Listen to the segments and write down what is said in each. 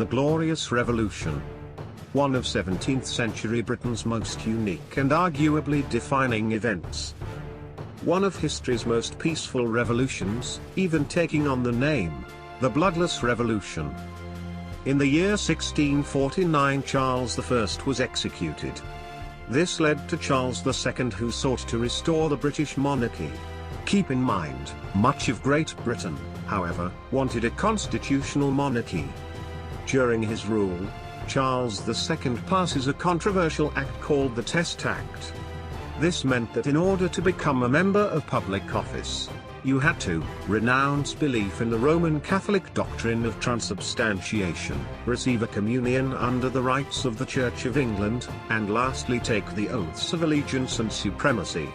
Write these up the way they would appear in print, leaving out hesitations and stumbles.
The Glorious Revolution. One of 17th century Britain's most unique and arguably defining events. One of history's most peaceful revolutions, even taking on the name, the Bloodless Revolution. In the year 1649 Charles I was executed. This led to Charles II, who sought to restore the British monarchy. Keep in mind, much of Great Britain, however, wanted a constitutional monarchy. During his rule, Charles II passes a controversial act called the Test Act. This meant that in order to become a member of public office, you had to renounce belief in the Roman Catholic doctrine of transubstantiation, receive a communion under the rites of the Church of England, and lastly take the oaths of allegiance and supremacy.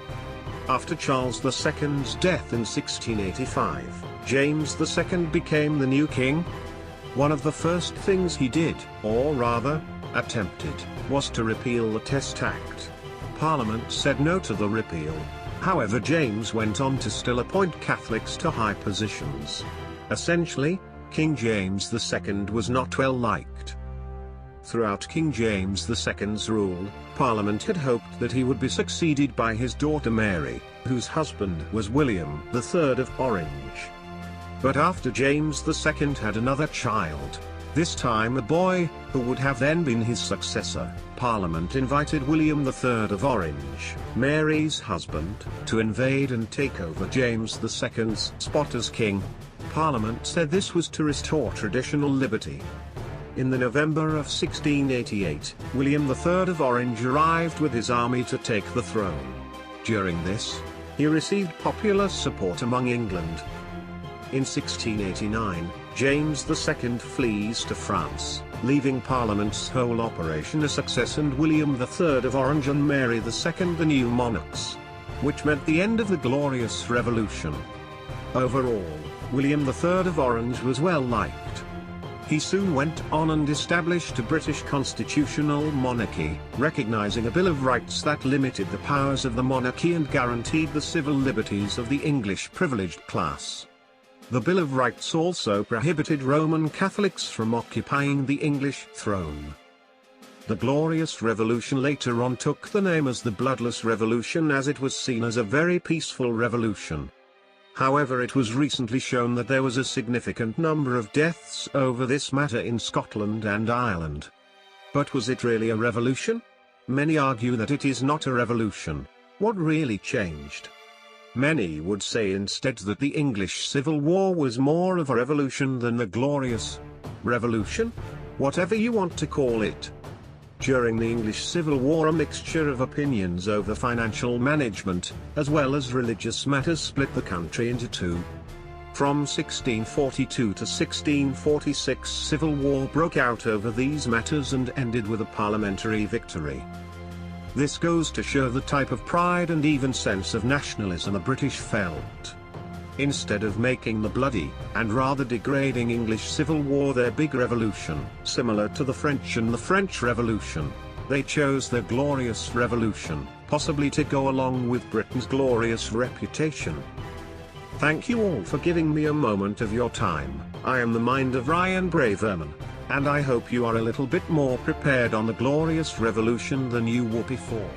After Charles II's death in 1685, James II became the new king. One of the first things he did, or rather, attempted, was to repeal the Test Act. Parliament said no to the repeal. However, James went on to still appoint Catholics to high positions. Essentially, King James II was not well liked. Throughout King James II's rule, Parliament had hoped that he would be succeeded by his daughter Mary, whose husband was William III of Orange. But after James II had another child, this time a boy, who would have then been his successor, Parliament invited William III of Orange, Mary's husband, to invade and take over James II's spot as king. Parliament said this was to restore traditional liberty. In the November of 1688, William III of Orange arrived with his army to take the throne. During this, he received popular support among England. In 1689, James II flees to France, leaving Parliament's whole operation a success and William III of Orange and Mary II the new monarchs. Which meant the end of the Glorious Revolution. Overall, William III of Orange was well liked. He soon went on and established a British constitutional monarchy, recognizing a Bill of Rights that limited the powers of the monarchy and guaranteed the civil liberties of the English privileged class. The Bill of Rights also prohibited Roman Catholics from occupying the English throne. The Glorious Revolution later on took the name as the Bloodless Revolution, as it was seen as a very peaceful revolution. However, it was recently shown that there was a significant number of deaths over this matter in Scotland and Ireland. But was it really a revolution? Many argue that it is not a revolution. What really changed? Many would say instead that the English Civil War was more of a revolution than the Glorious Revolution? Whatever you want to call it. During the English Civil War, a mixture of opinions over financial management, as well as religious matters, split the country into two. From 1642 to 1646, civil war broke out over these matters and ended with a parliamentary victory. This goes to show the type of pride and even sense of nationalism the British felt. Instead of making the bloody, and rather degrading English Civil War their big revolution, similar to the French and the French Revolution, they chose the Glorious Revolution, possibly to go along with Britain's glorious reputation. Thank you all for giving me a moment of your time. I am the mind of Ryan Braverman, and I hope you are a little bit more prepared on the Glorious Revolution than you were before.